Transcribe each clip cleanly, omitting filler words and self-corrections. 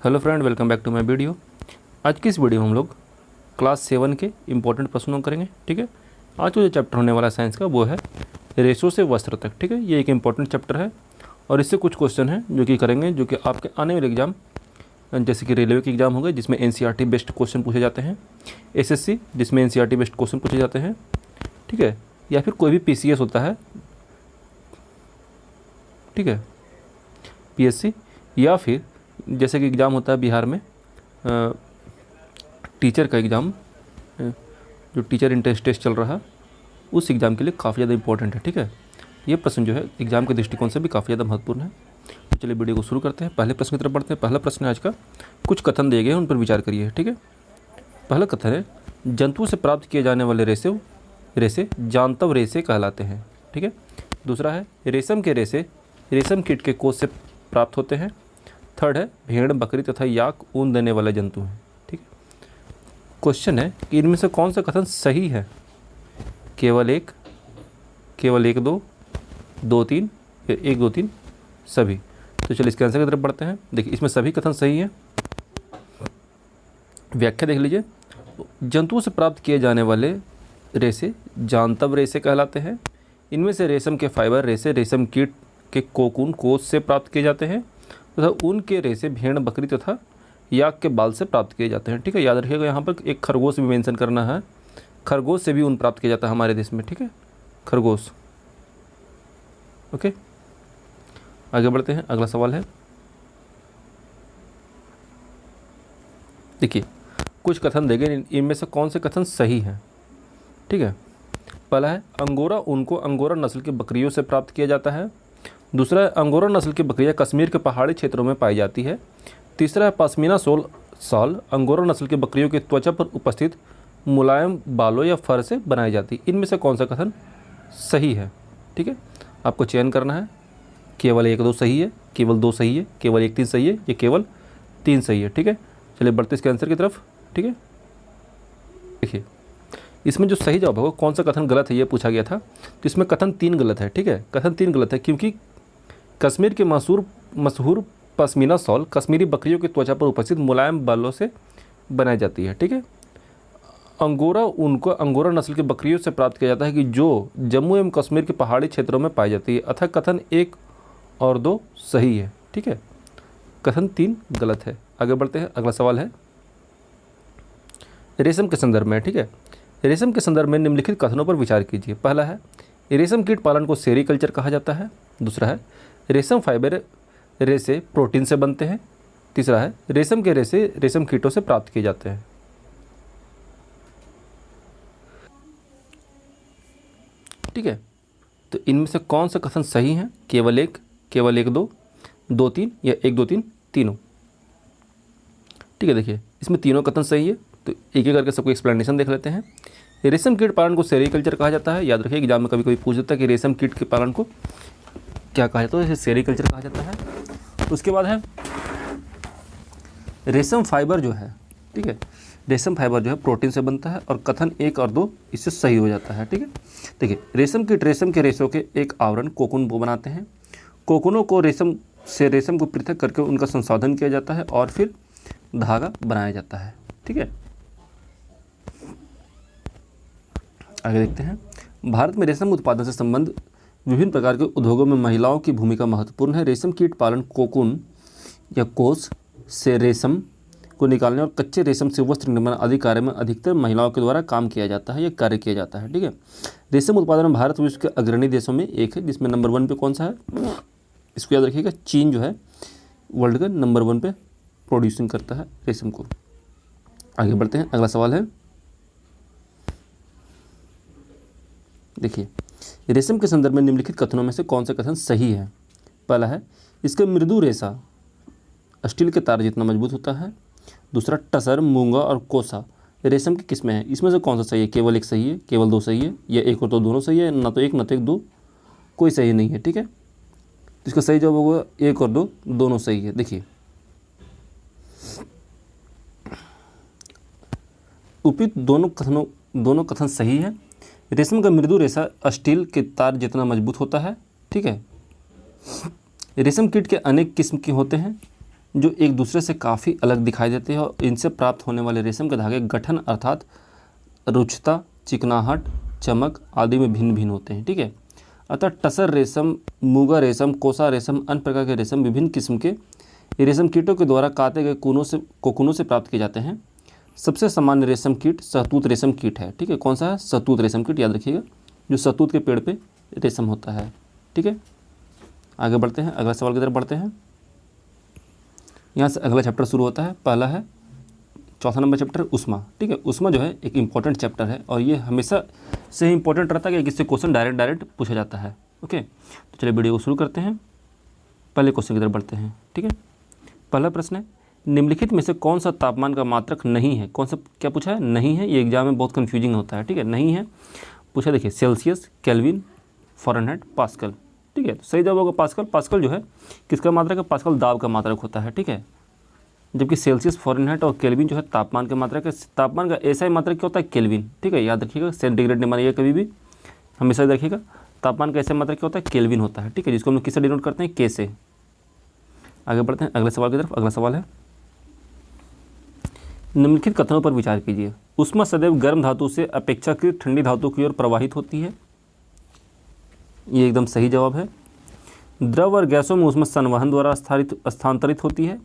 Hello friend, welcome back to my video. आज की इस वीडियो में हम लोग क्लास 7 के इंपॉर्टेंट प्रश्नों करेंगे। ठीक है, आज का जो चैप्टर होने वाला है साइंस का वो है रेशों से वस्त्र तक। ठीक है, ये एक इंपॉर्टेंट चैप्टर है और इससे कुछ क्वेश्चन हैं जो कि करेंगे, जो कि आपके आने वाले एग्जाम जैसे कि रेलवे के एग्जाम हो गए जिसमें एनसीईआरटी बेस्ड क्वेश्चन पूछे जाते हैं, एसएससी जिसमें एनसीईआरटी बेस्ड क्वेश्चन पूछे जाते हैं, ठीक है, या फिर कोई भी पीसीएस होता है, ठीक है, पीएससी, या फिर जैसे कि एग्ज़ाम होता है बिहार में टीचर का एग्ज़ाम, जो टीचर इंट्रेंस टेस्ट चल रहा है उस एग्ज़ाम के लिए काफ़ी ज़्यादा इंपॉर्टेंट है। ठीक है, ये प्रश्न जो है एग्ज़ाम के दृष्टिकोण से भी काफ़ी ज़्यादा महत्वपूर्ण है। तो चलिए वीडियो को शुरू करते हैं। पहले प्रश्न की तरफ बढ़ते हैं। पहला प्रश्न है आज का, कुछ कथन दिए गए हैं उन पर विचार करिए। ठीक है, पहला कथन है, जंतुओं से प्राप्त किए जाने वाले रेसे जांतव रेसे कहलाते हैं। ठीक है, दूसरा है, रेशम के रेसे रेशम कीट के कोष से प्राप्त होते हैं। थर्ड है, भेड़, बकरी तथा याक ऊन देने वाले जंतु हैं। ठीक है, क्वेश्चन है कि इनमें से कौन सा कथन सही है? केवल एक, दो, दो तीन, या एक, दो, तीन, सभी। तो चलिए इसके आंसर की तरफ बढ़ते हैं। देखिए इसमें सभी कथन सही हैं। व्याख्या देख लीजिए, जंतुओं से प्राप्त किए जाने वाले रेसे जांतव रेसे कहलाते हैं। इनमें से रेशम के फाइबर रेसे रेशम कीट के कोकून कोष से प्राप्त किए जाते हैं तथा ऊन के रेसे भेड़, बकरी तथा याक के बाल से प्राप्त किए जाते हैं। ठीक है, याद रखिएगा यहाँ पर एक खरगोश भी मेंशन करना है। खरगोश से भी ऊन प्राप्त किया जाता है हमारे देश में। ठीक है, खरगोश। ओके, आगे बढ़ते हैं। अगला सवाल है, देखिए कुछ कथन देंगे, इनमें से कौन से कथन सही हैं? ठीक है, पहला है, अंगोरा ऊन को अंगोरा नस्ल की बकरियों से प्राप्त किया जाता है। दूसरा है, अंगोरा नस्ल की बकरियां कश्मीर के पहाड़ी क्षेत्रों में पाई जाती है। तीसरा है, पश्मीना शॉल अंगोरा नस्ल की बकरियों की त्वचा पर उपस्थित मुलायम बालों या फर से बनाई जाती है। इनमें से कौन सा कथन सही है? ठीक है, आपको चयन करना है। केवल एक, दो सही है, केवल दो सही है, केवल एक, तीन सही है, या केवल तीन सही है। ठीक है, चलिए बढ़ते इसके आंसर की तरफ। ठीक है, देखिए इसमें जो सही जवाब होगा, कौन सा कथन गलत है ये पूछा गया था। तो इसमें कथन तीन गलत है। ठीक है, कथन तीन गलत है क्योंकि कश्मीर के मशहूर पश्मीना शॉल कश्मीरी बकरियों की त्वचा पर उपस्थित मुलायम बालों से बनाई जाती है। ठीक है, अंगोरा ऊन को अंगोरा नस्ल की बकरियों से प्राप्त किया जाता है कि जो जम्मू एवं कश्मीर के पहाड़ी क्षेत्रों में पाई जाती है। अतः कथन एक और दो सही है। ठीक है, कथन तीन गलत है। आगे बढ़ते हैं। अगला सवाल है रेशम के संदर्भ में। ठीक है, रेशम के संदर्भ में निम्नलिखित कथनों पर विचार कीजिए। पहला है, रेशम कीट पालन को सेरीकल्चर कहा जाता है। दूसरा है, रेशम फाइबर रेसे प्रोटीन से बनते हैं। तीसरा है, रेशम के रेसे रेशम कीटों से प्राप्त किए जाते हैं। ठीक है, तो इनमें से कौन सा कथन सही है? केवल एक, दो, दो, तीन, या एक, दो, तीन, तीनों। ठीक है, देखिए इसमें तीनों कथन सही है। तो एक एक करके सबको एक्सप्लेनेशन देख लेते हैं। रेशम कीट पालन को सेरीकल्चर कहा जाता है। याद रखिए एग्जाम में कभी कभी पूछ देता है कि रेशम कीट के पालन को क्या कहा जाता है, तो इसे सेरीकल्चर कहा जाता है। उसके बाद है रेशम फाइबर जो है, ठीक है, रेशम फाइबर जो है प्रोटीन से बनता है और कथन एक और दो इससे सही हो जाता है। ठीक है, देखिए रेशम कीट रेशम के रेशों के एक आवरण कोकून वो बनाते हैं। कोकूनों को रेशम को पृथक करके उनका संशोधन किया जाता है और फिर धागा बनाया जाता है। ठीक है, आगे देखते हैं। भारत में रेशम उत्पादन से संबंध विभिन्न प्रकार के उद्योगों में महिलाओं की भूमिका महत्वपूर्ण है। रेशम कीट पालन कोकून या कोष से रेशम को निकालने और कच्चे रेशम से वस्त्र निर्माण आदि कार्य में अधिकतर महिलाओं के द्वारा काम किया जाता है या कार्य किया जाता है। ठीक है, रेशम उत्पादन में भारत विश्व के अग्रणी देशों में एक है, जिसमें नंबर 1 पे कौन सा है? इसको याद रखिएगा, चीन जो है वर्ल्ड का नंबर 1 पे प्रोड्यूसिंग करता है रेशम को। आगे बढ़ते हैं। अगला सवाल है, देखिए रेशम के संदर्भ में निम्नलिखित कथनों में से कौन सा कथन सही है? पहला है, इसका मृदु रेशा स्टील के तार जितना मजबूत होता है। दूसरा, टसर, मूंगा और कोसा रेशम की किस्में हैं। इसमें से कौन सा सही है? केवल एक सही है, केवल दो सही है, या एक और दो दोनों सही है, ना तो एक ना तो एक, दो कोई सही नहीं है। ठीक है, तो इसका सही जवाब होगा एक और दो दोनों सही है। देखिए उपयुक्त दोनों कथन सही है। रेशम का मृदु रेशा स्टील के तार जितना मजबूत होता है। ठीक है, रेशम कीट के अनेक किस्म के होते हैं। जो एक दूसरे से काफ़ी अलग दिखाई देते हैं, और इनसे प्राप्त होने वाले रेशम के धागे गठन अर्थात रुक्षता, चिकनाहट, चमक आदि में भिन्न भिन्न होते हैं। ठीक है, अतः टसर रेशम, मूगा रेशम, कोसा रेशम, अन्य प्रकार के रेशम विभिन्न किस्म के रेशम कीटों के द्वारा काटे गए कोकूनों से प्राप्त किए जाते हैं। सबसे सामान्य रेशम कीट सहतूत रेशम कीट है। ठीक है, कौन सा है? सहतूत रेशम कीट, याद रखिएगा, जो सहतूत के पेड़ पे रेशम होता है। ठीक है, आगे बढ़ते हैं, अगला सवाल की तरफ बढ़ते हैं। यहाँ से अगला चैप्टर शुरू होता है। पहला है चौथा नंबर चैप्टर उष्मा। ठीक है, उष्मा जो है एक इंपॉर्टेंट चैप्टर है, और ये हमेशा से ही इंपॉर्टेंट रहता है कि इससे क्वेश्चन डायरेक्ट पूछा जाता है। ओके, तो चलिए वीडियो को शुरू करते हैं, पहले क्वेश्चन की तरफ बढ़ते हैं। ठीक है, पहला प्रश्न है, निम्नलिखित में से कौन सा तापमान का मात्रक नहीं है? कौन सा, क्या पूछा है? नहीं है। ये एग्जाम में बहुत कन्फ्यूजिंग होता है। ठीक है, नहीं है पूछा, देखिए सेल्सियस, केल्विन, फ़ारेनहाइट, पास्कल। ठीक है, तो सही जवाब होगा पास्कल। पास्कल जो है किसका मात्रक है? पास्कल दाब का मात्रक होता है। ठीक है, जबकि सेल्सियस, फ़ारेनहाइट और केल्विन जो है तापमान के मात्रक है। तापमान का ऐसा ही मात्रक क्या होता है? केल्विन। ठीक है, याद रखिएगा, सेंटीग्रेड नहीं मानिएगा कभी भी, हमेशा याद रखिएगा। तापमान का ऐसा मात्रक क्या होता है? केल्विन होता है। ठीक है, जिसको हम लोग किससे डिनोट करते हैं? के से। आगे बढ़ते हैं अगले सवाल की तरफ। अगला सवाल है, निम्नलिखित कथनों पर विचार कीजिए। ऊष्मा सदैव गर्म धातु से अपेक्षाकृत ठंडी धातु की ओर प्रवाहित होती है। ये एकदम सही जवाब है। द्रव और गैसों में ऊष्मा संवहन द्वारा स्थानांतरित होती है।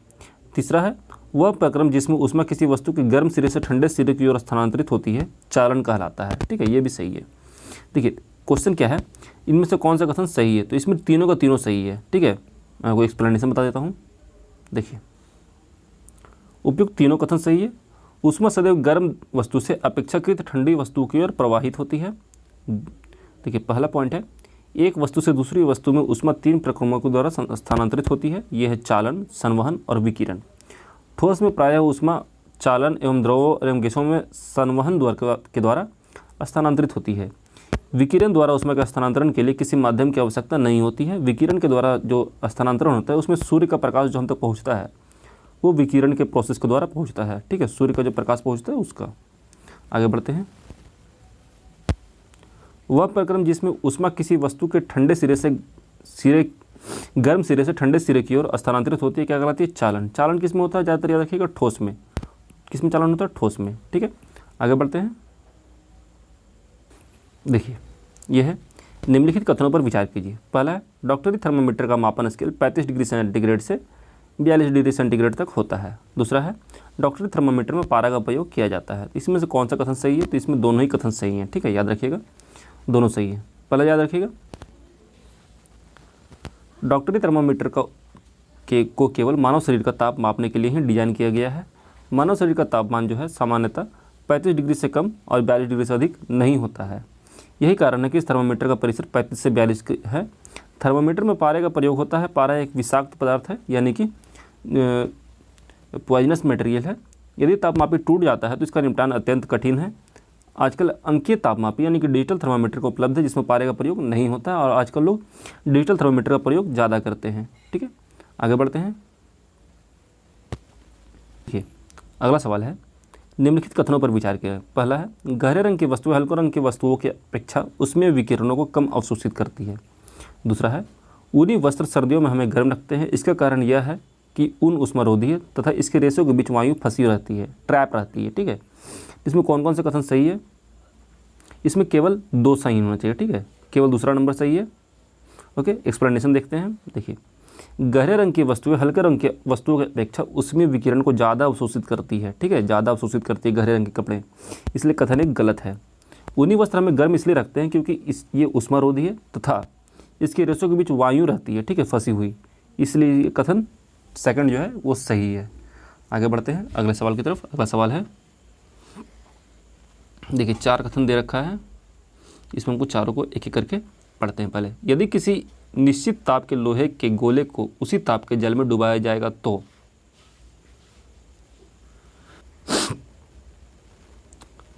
तीसरा है, वह प्रक्रम जिसमें ऊष्मा किसी वस्तु के गर्म सिरे से ठंडे सिरे की ओर स्थानांतरित होती है चालन कहलाता है। ठीक है, ये भी सही है। देखिए क्वेश्चन क्या है, इनमें से कौन सा कथन सही है? तो इसमें तीनों का तीनों सही है। ठीक है, मैं आपको एक्सप्लेनेशन बता देता हूँ। देखिए, उपयुक्त तीनों कथन सही है। ऊष्मा सदैव गर्म वस्तु से अपेक्षाकृत ठंडी वस्तु की ओर प्रवाहित होती है। देखिए पहला पॉइंट है, एक वस्तु से दूसरी वस्तु में ऊष्मा तीन प्रक्रमों के द्वारा स्थानांतरित होती है। यह है चालन, संवहन और विकिरण। ठोस में प्रायः ऊष्मा चालन एवं द्रवों एवं गैसों में संवहन के द्वारा स्थानांतरित होती है। विकिरण द्वारा ऊष्मा के स्थानांतरण के लिए किसी माध्यम की आवश्यकता नहीं होती है। विकिरण के द्वारा जो स्थानांतरण होता है उसमें सूर्य का प्रकाश जो हम तक पहुँचता है वो विकिरण के प्रोसेस के द्वारा पहुँचता है। ठीक है, सूर्य का जो प्रकाश पहुँचता है उसका। आगे बढ़ते हैं, वह प्रक्रम जिसमें ऊष्मा किसी वस्तु के ठंडे गर्म सिरे से ठंडे सिरे की ओर स्थानांतरित होती है, क्या कहलाती है? चालन। चालन किस में होता है? ज़्यादातर याद रखिएगा, ठोस में। किस में चालन होता है? ठोस में। ठीक है, आगे बढ़ते हैं। देखिए यह है, निम्नलिखित कथनों पर विचार कीजिए। पहला है, डॉक्टरी थर्मामीटर का मापन स्केल 35 डिग्री सेंटीग्रेड से 42 डिग्री सेंटीग्रेड तक होता है। दूसरा है, डॉक्टरी थर्मामीटर में पारा का प्रयोग किया जाता है। इसमें से कौन सा कथन सही है? तो इसमें दोनों ही कथन सही हैं। ठीक है, याद रखिएगा, दोनों सही है। पहला याद रखिएगा, डॉक्टरी थर्मामीटर को केवल मानव शरीर का ताप मापने के लिए ही डिजाइन किया गया है। मानव शरीर का तापमान जो है सामान्यतः 35 डिग्री से कम और 42 डिग्री से अधिक नहीं होता है। यही कारण है कि इस थर्मामीटर का परिसर 35 से 42 है। थर्मामीटर में पारे का प्रयोग होता है। पारा एक विषाक्त पदार्थ है, यानी कि पॉइजनस मटेरियल है। यदि तापमापी टूट जाता है तो इसका निपटान अत्यंत कठिन है। आजकल अंकीय तापमापी यानी कि डिजिटल थर्मामीटर को उपलब्ध है, जिसमें पारे का प्रयोग नहीं होता है, और आजकल लोग डिजिटल थर्मामीटर का प्रयोग ज़्यादा करते हैं। ठीक है, आगे बढ़ते हैं। देखिए अगला सवाल है, निम्नलिखित कथनों पर विचार किया। पहला है, गहरे रंग की वस्तुएं हल्के रंग की वस्तुओं की अपेक्षा उसमें विकिरणों को कम अवशोषित करती है। दूसरा है, ऊनी वस्त्र सर्दियों में हमें गर्म रखते हैं। इसका कारण यह है कि ऊन ऊष्मारोधी है तथा इसके रेशों के बीच वायु फंसी रहती है, ट्रैप रहती है। ठीक है, इसमें कौन कौन से कथन सही है? इसमें केवल दो सही होना चाहिए। ठीक है, केवल दूसरा नंबर सही है। ओके, एक्सप्लेनेशन देखते हैं। देखिए, गहरे रंग की वस्तुएं हल्के रंग की वस्तुओं की अपेक्षा उसमें विकिरण को ज़्यादा अवशोषित करती है। ठीक है, ज़्यादा अवशोषित करती है गहरे रंग के कपड़े, इसलिए कथन एक गलत है। ऊनी वस्त्र हमें गर्म इसलिए रखते हैं क्योंकि ये ऊष्मारोधी है तथा इसके रेशों के बीच वायु रहती है। ठीक है, फंसी हुई, इसलिए ये कथन सेकंड जो है वो सही है। आगे बढ़ते हैं अगले सवाल की तरफ। अगला सवाल है, देखिए 4 कथन दे रखा है, इसमें हमको चारों को एक एक करके पढ़ते हैं। पहले, यदि किसी निश्चित ताप के लोहे के गोले को उसी ताप के जल में डुबाया जाएगा तो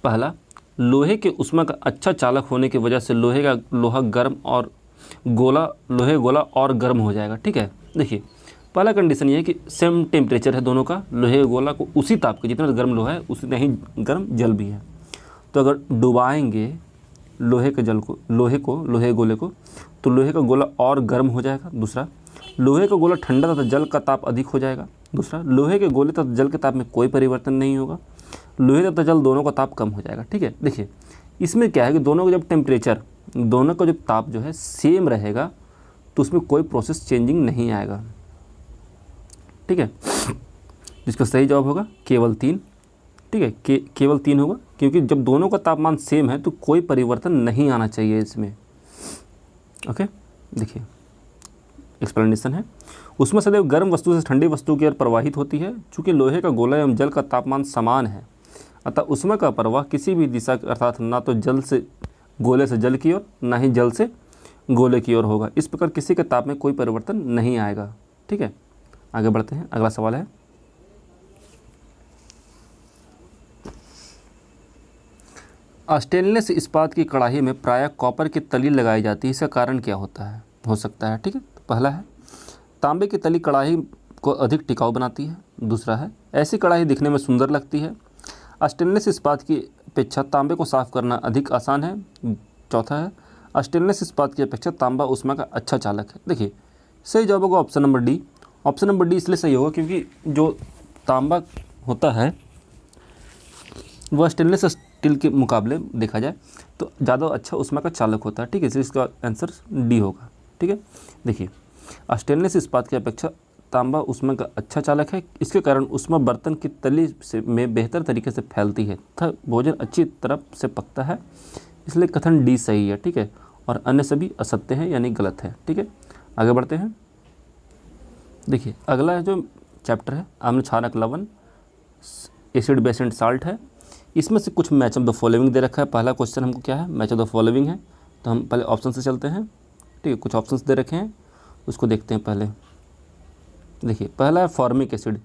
पहला, लोहे के ऊष्मा का अच्छा चालक होने की वजह से लोहा गर्म और लोहे गोला और गर्म हो जाएगा। ठीक है, देखिए पहला कंडीशन ये है कि सेम टेम्परेचर है दोनों का, लोहे गोला को उसी ताप के, जितना गर्म लोहा है उतना ही गर्म जल भी है। तो अगर डुबाएंगे लोहे गोले को, तो लोहे का गोला और गर्म हो जाएगा। दूसरा, लोहे का गोला ठंडा तथा जल का ताप अधिक हो जाएगा। दूसरा, लोहे के गोले तथा जल के ताप में कोई परिवर्तन नहीं होगा, लोहे तथा जल दोनों का ताप कम हो जाएगा। ठीक है, देखिए इसमें क्या है कि दोनों का जब टेम्परेचर, दोनों का जब ताप जो है सेम रहेगा तो उसमें कोई प्रोसेस चेंजिंग नहीं आएगा। ठीक है, जिसका सही जवाब होगा केवल 3। ठीक है, केवल 3 होगा, क्योंकि जब दोनों का तापमान सेम है तो कोई परिवर्तन नहीं आना चाहिए इसमें। ओके, देखिए एक्सप्लेनेशन है, उसमें सदैव गर्म वस्तु से ठंडी वस्तु की ओर प्रवाहित होती है। चूँकि लोहे का गोला एवं जल का तापमान समान है, अतः उसमें का प्रवाह किसी भी दिशा अर्थात ना तो जल से गोले से जल की ओर, ना ही जल से गोले की ओर होगा। इस प्रकार किसी के ताप में कोई परिवर्तन नहीं आएगा। ठीक है, आगे बढ़ते हैं। अगला सवाल है, स्टेनलेस इस्पात की कढ़ाई में प्रायः कॉपर की तली लगाई जाती है, इसका कारण क्या होता है, हो सकता है। ठीक है, तो पहला है तांबे की तली कढ़ाई को अधिक टिकाऊ बनाती है। दूसरा है ऐसी कढ़ाई दिखने में सुंदर लगती है। स्टेनलेस इस्पात की अपेक्षा तांबे को साफ करना अधिक आसान है। चौथा है स्टेनलेस इस्पात की अपेक्षा तांबा ऊष्मा का अच्छा चालक है। देखिए सही जवाब होगा option number D. Option number D इसलिए सही होगा क्योंकि जो तांबा होता है वह स्टेनलेस स्टील के मुकाबले देखा जाए तो ज़्यादा अच्छा ऊष्मा का चालक होता है। ठीक है, इसलिए इसका आंसर डी होगा। ठीक है, देखिए स्टेनलेस इस्पात की अपेक्षा तांबा ऊष्मा का अच्छा चालक है। इसके कारण ऊष्मा बर्तन की तली से में बेहतर तरीके से फैलती है तथा भोजन अच्छी तरह से पकता है, इसलिए कथन डी सही है। ठीक है, और अन्य सभी असत्य हैं यानी गलत है। ठीक है, आगे बढ़ते हैं। देखिए अगला जो चैप्टर है आम्ल क्षारक लवण, एसिड बेस एंड साल्ट है। इसमें से कुछ मैच ऑफ द फॉलोइंग दे रखा है। पहला क्वेश्चन हमको क्या है, मैच ऑफ द फॉलोइंग है, तो हम पहले ऑप्शन से चलते हैं। ठीक है, कुछ ऑप्शंस दे रखे हैं, उसको देखते हैं पहले। देखिए पहला है फॉर्मिक एसिड।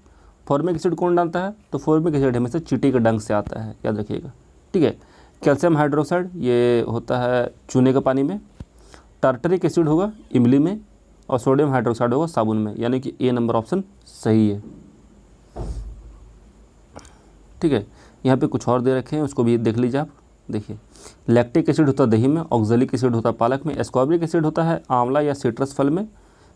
फॉर्मिक एसिड कौन डालता है, तो फॉर्मिक एसिड हमेशा चींटी के डंक से आता है, याद रखिएगा। ठीक है, कैल्शियम हाइड्रोक्साइड ये होता है चूने के पानी में। टार्टरिक एसिड होगा इमली में, और सोडियम हाइड्रोक्साइड होगा साबुन में, यानी कि ए नंबर ऑप्शन सही है। ठीक है, यहाँ पे कुछ और दे रखे हैं, उसको भी देख लीजिए आप। देखिए लैक्टिक एसिड होता है दही में, ऑक्जेलिक एसिड होता है पालक में, एस्कॉर्बिक एसिड होता है आंवला या सिट्रस फल में,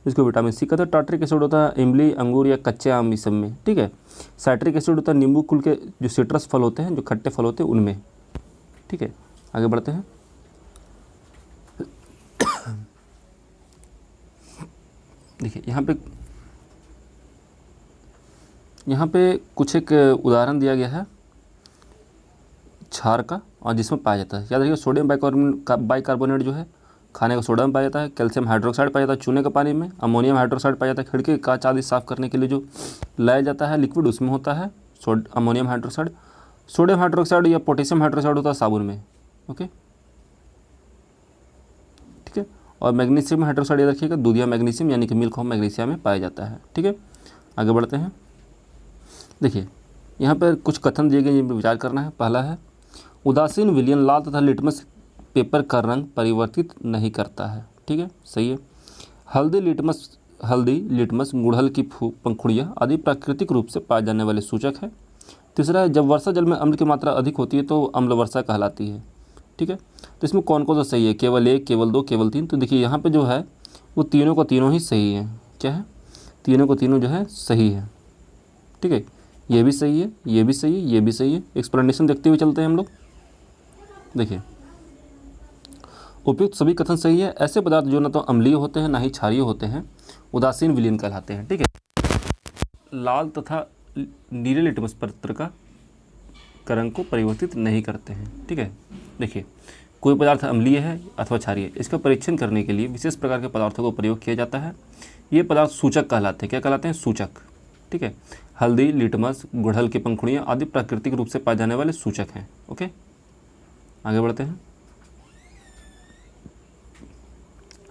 इसको विटामिन सी कहते हैं। टार्टरिक एसिड होता है इमली, अंगूर या कच्चे आम इस सब में। ठीक है, साइट्रिक एसिड होता है नींबू कुल के जो सिट्रस फल होते हैं, जो खट्टे फल होते हैं उनमें। ठीक है, आगे बढ़ते हैं। देखिए यहाँ पे कुछ एक उदाहरण दिया गया है क्षार का, और जिसमें पाया जाता है, याद रखिए सोडियम बाइकार्बोनेट जो है खाने का सोडा में पाया जाता है, कैल्शियम हाइड्रोक्साइड पाया जाता है चूने के पानी में, अमोनियम हाइड्रोक्साइड पाया जाता है खिड़की कांच आदि साफ करने के लिए जो लाया जाता है लिक्विड, उसमें होता है अमोनियम हाइड्रोक्साइड। सोडियम हाइड्रोक्साइड या पोटेशियम हाइड्रोक्साइड होता है साबुन में। ओके, ठीक है, और मैग्नीशियम हाइड्रोक्साइड याद रखिएगा दूधिया मैग्नीशियम यानी कि मिल्क ऑफ मैग्नीशिया में पाया जाता है। ठीक है, आगे बढ़ते हैं। देखिए यहाँ पर कुछ कथन दिए गए जिन पर विचार करना है। पहला है उदासीन विलयन लाल तथा लिटमस पेपर का रंग परिवर्तित नहीं करता है। ठीक है, सही है। हल्दी लिटमस गुड़हल की पंखुड़ियाँ आदि प्राकृतिक रूप से पाए जाने वाले सूचक है। तीसरा है जब वर्षा जल में अम्ल की मात्रा अधिक होती है तो अम्ल वर्षा कहलाती है। ठीक है, तो इसमें कौन कौन सा सही है, केवल 1, केवल 2, केवल 3। तो देखिए यहाँ पे जो है वो तीनों का तीनों ही सही है। क्या है, तीनों को तीनों जो है सही है। ठीक है, ये भी सही है, ये भी सही है, ये भी सही है। एक्सप्लेनेशन देखते हुए चलते हैं हम लोग। देखिए उपयुक्त सभी कथन सही है। ऐसे पदार्थ जो न तो अम्लीय होते हैं ना ही क्षारीय होते हैं उदासीन विलीन कहलाते हैं। ठीक है, लाल तथा नीले लिटमस पत्र का रंग को परिवर्तित नहीं करते हैं। ठीक है, देखिए कोई पदार्थ अम्लीय है अथवा क्षारीय, इसका परीक्षण करने के लिए विशेष प्रकार के पदार्थों को प्रयोग किया जाता है। ये पदार्थ सूचक कहलाते हैं। क्या कहलाते हैं, सूचक। ठीक है, हल्दी, लिटमस, गुड़हल की पंखुड़ियाँ आदि प्राकृतिक रूप से पाए जाने वाले सूचक हैं। ओके, आगे बढ़ते हैं।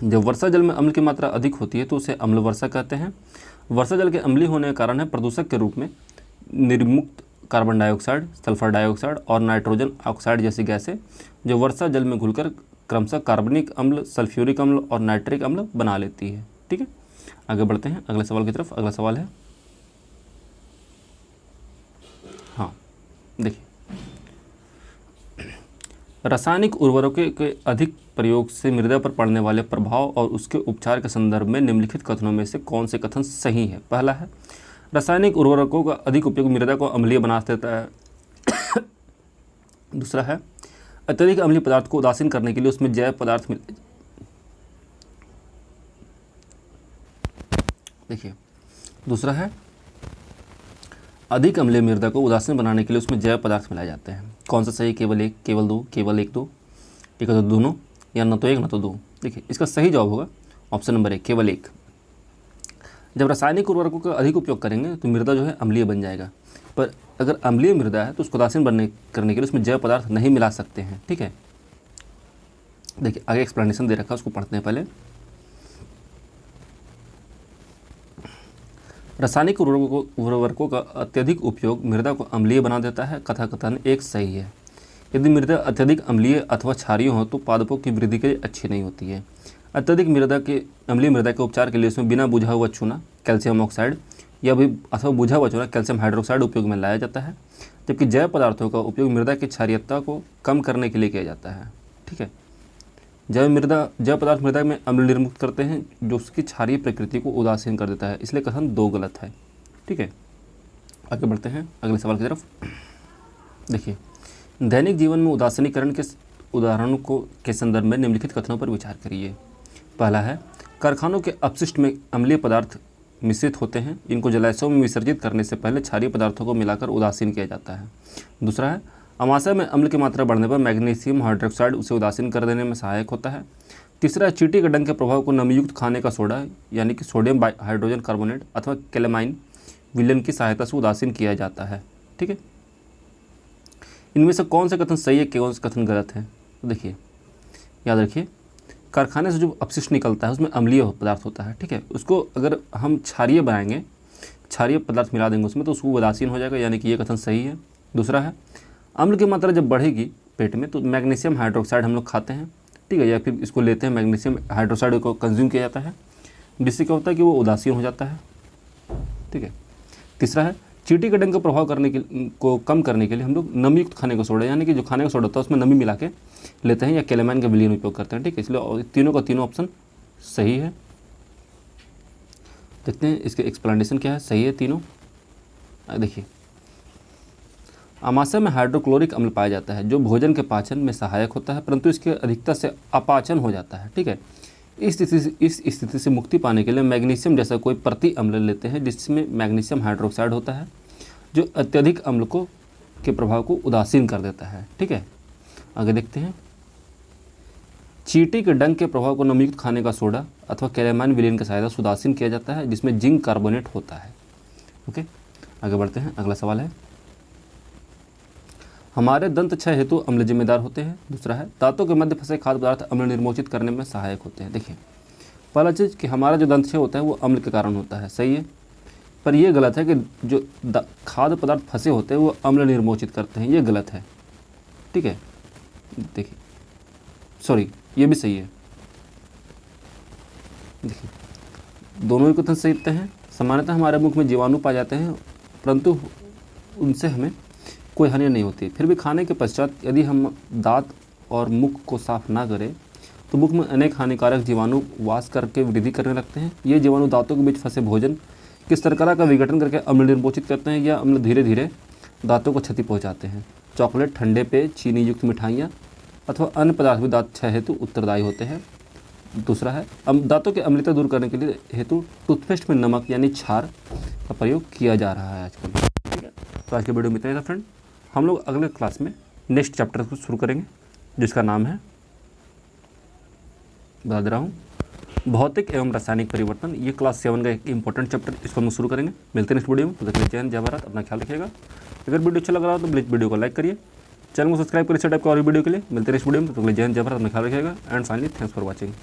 जब वर्षा जल में अम्ल की मात्रा अधिक होती है तो उसे अम्ल वर्षा कहते हैं। वर्षा जल के अम्लीय होने के कारण है प्रदूषक के रूप में निर्मुक्त कार्बन डाइऑक्साइड, सल्फर डाइऑक्साइड और नाइट्रोजन ऑक्साइड जैसी गैसें जो वर्षा जल में घुलकर क्रमशः कार्बनिक अम्ल, सल्फ्यूरिक अम्ल और नाइट्रिक अम्ल बना लेती है। ठीक है, आगे बढ़ते हैं अगले सवाल की तरफ। अगला सवाल है, हाँ देखिए रासायनिक उर्वरकों के अधिक प्रयोग से मृदा पर पड़ने वाले प्रभाव और उसके उपचार के संदर्भ में निम्नलिखित कथनों में से कौन से कथन सही है। पहला है रासायनिक उर्वरकों का अधिक उपयोग मृदा को अम्लीय बना देता है। दूसरा है अत्यधिक अम्लीय पदार्थ को उदासीन करने के लिए उसमें जैव पदार्थ देखिए, दूसरा है अधिक अम्लीय मृदा को उदासीन बनाने के लिए उसमें जैव पदार्थ मिलाए जाते हैं। कौन सा सही? केवल एक, केवल दो, केवल एक, दो, एक तो दोनों, या न तो एक न तो दो। देखिए, इसका सही जवाब होगा ऑप्शन नंबर 1, केवल एक। जब रासायनिक उर्वरकों का अधिक उपयोग करेंगे तो मृदा जो है अम्लीय बन जाएगा, पर अगर अम्लीय मृदा है तो उसको उदासीन करने के लिए उसमें जैव पदार्थ नहीं मिला सकते हैं। ठीक है, देखिए आगे एक्सप्लेनेशन दे रखा है, उसको पढ़ते हैं पहले। रासायनिक उर्वरकों का अत्यधिक उपयोग मृदा को अम्लीय बना देता है। कथन 1 सही है। यदि मृदा अत्यधिक अम्लीय अथवा क्षारीय हो तो पादपों की वृद्धि के लिए अच्छी नहीं होती है। अत्यधिक अम्लीय मृदा के उपचार के लिए उसमें बिना बुझा हुआ चूना कैल्शियम ऑक्साइड या भी अथवा बुझा हुआ चूना कैल्शियम हाइड्रोक्साइड उपयोग में लाया जाता है, जबकि जैव पदार्थों का उपयोग मृदा की क्षारीयता को कम करने के लिए किया जाता है। ठीक है, जैव पदार्थ मृदा में अम्ल निर्मुक्त करते हैं जो उसकी क्षारीय प्रकृति को उदासीन कर देता है, इसलिए कथन 2 गलत है। ठीक है, आगे बढ़ते हैं अगले सवाल की तरफ। देखिए, दैनिक जीवन में उदासीनीकरण के उदाहरणों के संदर्भ में निम्नलिखित कथनों पर विचार करिए। पहला है कारखानों के अपशिष्ट में अम्लीय पदार्थ मिश्रित होते हैं, इनको जलाशयों में विसर्जित करने से पहले क्षारीय पदार्थों को मिलाकर उदासीन किया जाता है। दूसरा है अमाशय में अम्ल की मात्रा बढ़ने पर मैग्नीशियम हाइड्रोक्साइड उसे उदासीन कर देने में सहायक होता है। तीसरा है चींटी के डंक के प्रभाव को नमीयुक्त खाने का सोडा यानी कि सोडियम हाइड्रोजन कार्बोनेट अथवा कैलेमाइन विलयन की सहायता से उदासीन किया जाता है। ठीक है, इनमें से कौन से कथन सही है, कौन से कथन गलत है? तो देखिए, याद रखिए, कारखाने से जो अपशिष्ट निकलता है उसमें अम्लीय पदार्थ होता है। ठीक है, उसको अगर हम क्षारीय बनाएंगे, क्षारीय पदार्थ मिला देंगे उसमें, तो उसको उदासीन हो जाएगा, यानी कि ये कथन सही है। दूसरा है अम्ल की मात्रा जब बढ़ेगी पेट में तो मैग्नीशियम हाइड्रोक्साइड हम लोग खाते हैं। ठीक है, या फिर इसको लेते हैं, मैग्नीशियम हाइड्रोक्साइड को कंज्यूम किया जाता है, जिससे क्या होता है कि वो उदासीन हो जाता है। ठीक है, तीसरा है चींटी के डंक का प्रभाव को कम करने के लिए हम लोग नमीयुक्त खाने का सोडा यानी कि जो खाने का सोडा होता है उसमें नमी मिला के लेते हैं या कैलेमाइन का विलयन उपयोग करते हैं। ठीक है, इसलिए तीनों का तीनों ऑप्शन सही है। देखते हैं इसके एक्सप्लेनेशन क्या है। सही है तीनों। देखिए, आमाशय में हाइड्रोक्लोरिक अम्ल पाया जाता है जो भोजन के पाचन में सहायक होता है, परंतु इसके अधिकता से अपाचन हो जाता है। ठीक है, इस स्थिति से मुक्ति पाने के लिए मैग्नीशियम जैसा कोई प्रति अम्ल लेते हैं जिसमें मैग्नीशियम हाइड्रोक्साइड होता है जो अत्यधिक अम्ल के प्रभाव को उदासीन कर देता है। ठीक है, आगे देखते हैं। चींटी के डंक के प्रभाव को नमीयुक्त खाने का सोडा अथवा कैलेमाइन विलयन की सहायता से उदासीन किया जाता है जिसमें जिंक कार्बोनेट होता है। ओके, आगे बढ़ते हैं। अगला सवाल है हमारे दंत क्षय हेतु अम्ल जिम्मेदार होते हैं। दूसरा है दांतों के मध्य फंसे खाद्य पदार्थ अम्ल निर्मोचित करने में सहायक होते हैं। देखिए, पहला चीज़ कि हमारा जो दंत क्षय होता है वो अम्ल के कारण होता है, सही है, पर यह गलत है कि जो खाद्य पदार्थ फंसे होते हैं वो अम्ल निर्मोचित करते हैं, ये गलत है। ठीक है, देखिए, सॉरी, ये भी सही है। देखिए, दोनों ही कथन सही हैं। सामान्यतः हमारे मुख में जीवाणु पाए जाते हैं परंतु उनसे हमें कोई हानि नहीं होती। फिर भी खाने के पश्चात यदि हम दांत और मुख को साफ ना करें तो मुख में अनेक हानिकारक जीवाणु वास करके वृद्धि करने लगते हैं। ये जीवाणु दांतों के बीच फंसे भोजन की शर्करा का विघटन करके अम्ल निर्मोचित करते हैं या अम्ल धीरे धीरे दांतों को क्षति पहुंचाते हैं। चॉकलेट, ठंडे पेय, चीनी युक्त मिठाइयाँ अथवा अन्य पदार्थ भी दांत क्षय हेतु उत्तरदायी होते हैं। दूसरा है दांतों की अम्लता दूर करने के लिए हेतु टूथपेस्ट में नमक यानी क्षार का प्रयोग किया जा रहा है आजकल। ठीक है, तो आज के वीडियो में इतना ही था फ्रेंड। हम लोग अगले क्लास में नेक्स्ट चैप्टर को शुरू करेंगे जिसका नाम है, बता दे रहा हूँ, भौतिक एवं रासायनिक परिवर्तन। ये क्लास 7 का एक इंपॉर्टेंट चैप्टर, इसको हम शुरू करेंगे। मिलते हैं नेक्स्ट वीडियो में। तो देखिए, जय हिंद, जय भारत, अपना ख्याल रखिएगा। अगर वीडियो अच्छा लग रहा हो तो प्लीज़ वीडियो को लाइक करिए, चैनल को सब्सक्राइब करिए इस टाइप के और वीडियो के लिए। मिलते हैं नेक्स्ट वीडियो में। तो जय हिंद, जय भारत, अपना ख्याल रखिएगा। And finally thanks for watching.